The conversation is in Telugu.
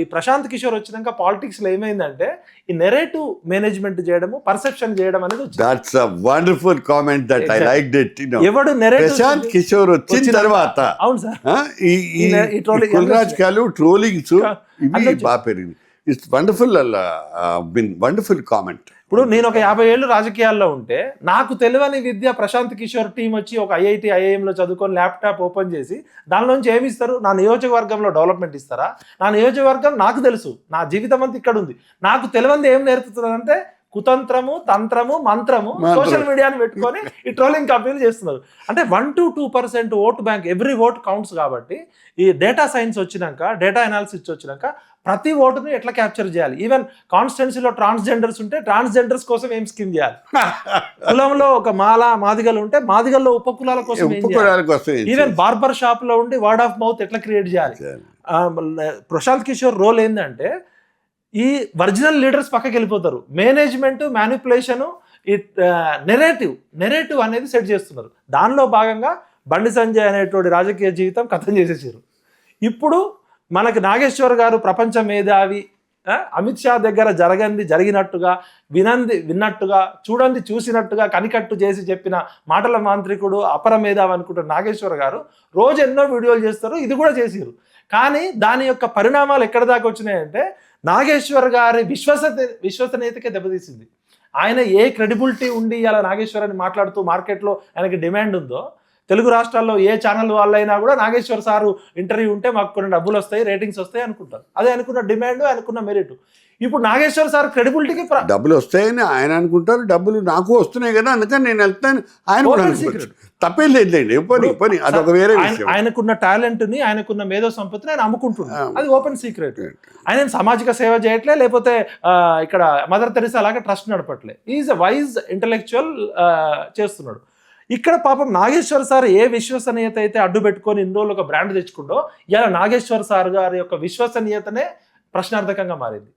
ఈ ప్రశాంత్ కిషోర్ వచ్చినాక పాలిటిక్స్ లో ఏమైందంటే ఈ నెరేటివ్ మేనేజ్మెంట్ చేయడము పర్సెప్షన్ చేయడం అనేది వచ్చింది. That's a wonderful comment that I liked it. ఎవడు నెరేటివ్ ప్రశాంత్ కిషోర్ వచ్చిన తర్వాత అవును సార్ ఈ కులరాజకాలు ట్రోలింగ్స్ ఇవి బాగా పెరిగింది. It's wonderful wonderful comment. ఇప్పుడు నేను ఒక 50 ఏళ్ళు రాజకీయాల్లో ఉంటే నాకు తెలియని విద్య ప్రశాంత్ కిషోర్ టీం వచ్చి ఒక ఐఐటి ఐఐఎంలో చదువుకొని ల్యాప్టాప్ ఓపెన్ చేసి దానిలోంచి ఏమి ఇస్తారు? నా నియోజకవర్గంలో డెవలప్మెంట్ ఇస్తారా? నా నియోజకవర్గం నాకు తెలుసు, నా జీవితం అంతా ఇక్కడ ఉంది, నాకు తెలియంది ఏం నేర్పుతున్నారంటే కుతంత్రము, తంత్రము, మంత్రము, సోషల్ మీడియాని పెట్టుకొని ఈ ట్రోలింగ్ కంపెనీలు చేస్తున్నారు. అంటే 1 to 2% vote bank, every vote counts. కాబట్టి ఈ డేటా సైన్స్ వచ్చినాక, డేటా అనాలిసిస్ వచ్చినాక ప్రతి ఓటును ఎట్లా క్యాప్చర్ చేయాలి? ఈవెన్ కాన్స్టిట్యున్సీలో ట్రాన్స్జెండర్స్ ఉంటే ట్రాన్స్జెండర్స్ కోసం ఏం స్కీమ్ చేయాలి? కులంలో ఒక మాదిగలు ఉంటే మాదిగల్లో ఉపకులాల కోసం ఏం చేయాలి? ఈవెన్ బార్బర్ షాప్ లో ఉండి వర్డ్ ఆఫ్ మౌత్ ఎట్లా క్రియేట్ చేయాలి? ప్రశాంత్ కిషోర్ రోల్ ఏంటంటే ఈ ఒరిజినల్ లీడర్స్ పక్కకి వెళ్ళిపోతారు, మేనేజ్మెంట్, మ్యానిపులేషన్, ఈ నెరేటివ్ అనేది సెట్ చేస్తున్నారు. దానిలో భాగంగా బండి సంజయ్ అనేటువంటి రాజకీయ జీవితం కథం చేసేసారు. ఇప్పుడు మనకి నాగేశ్వర్ గారు ప్రపంచ మేధావి, అమిత్ షా దగ్గర జరిగినట్టుగా, విన్నట్టుగా, చూసినట్టుగా కనికట్టు చేసి చెప్పిన మాటల మాంత్రికుడు, అపర మేధావి అనుకుంటున్న నాగేశ్వర్ గారు రోజు ఎన్నో వీడియోలు చేస్తారు, ఇది కూడా చేసారు. కానీ దాని యొక్క పరిణామాలు ఎక్కడ దాకా వచ్చినాయంటే నాగేశ్వర్ గారి విశ్వసనీయతకే దెబ్బతీసింది. ఆయన ఏ క్రెడిబిలిటీ ఉండి ఇలా నాగేశ్వర్ అని మాట్లాడుతూ మార్కెట్లో ఆయనకి డిమాండ్ ఉందో, తెలుగు రాష్ట్రాల్లో ఏ ఛానల్ వాళ్ళైనా కూడా నాగేశ్వర్ సారు ఇంటర్వ్యూ ఉంటే మాకు కొన్ని డబ్బులు వస్తాయి, రేటింగ్స్ వస్తాయి అనుకుంటారు. అదే అనుకున్న డిమాండ్, అనుకున్న మెరిట్. ఇప్పుడు నాగేశ్వర్ సార్ క్రెడిబిలిటీకి డబ్బులు వస్తాయని ఆయన అనుకుంటారు, డబ్బులు నాకు వస్తున్నాయి కదా అందుకని నేను వెళ్తాను ఆయన తప్పేం లేదులేండి. పని అదొక వేరే విషయం. ఆయనకున్న టాలెంట్ ని, ఆయనకున్న మేధో సంపత్తిని ఆయన అమ్ముకుంటున్నారు, అది ఓపెన్ సీక్రెట్. ఆయన సామాజిక సేవ చేయట్లే, లేకపోతే ఇక్కడ మదర్ తెరిసా అలాగే ట్రస్ట్ నడపట్లే. ఈజ్ అ వైజ్ ఇంటలెక్చువల్ చేస్తున్నాడు. ఇక్కడ పాపం నాగేశ్వర్ సార్ ఏ విశ్వసనీయత అయితే అడ్డు పెట్టుకొని ఇన్ని రోజులు ఒక బ్రాండ్ తెచ్చుకుంటో, ఇలా నాగేశ్వర్ సార్ గారి యొక్క విశ్వసనీయతనే ప్రశ్నార్థకంగా మారింది.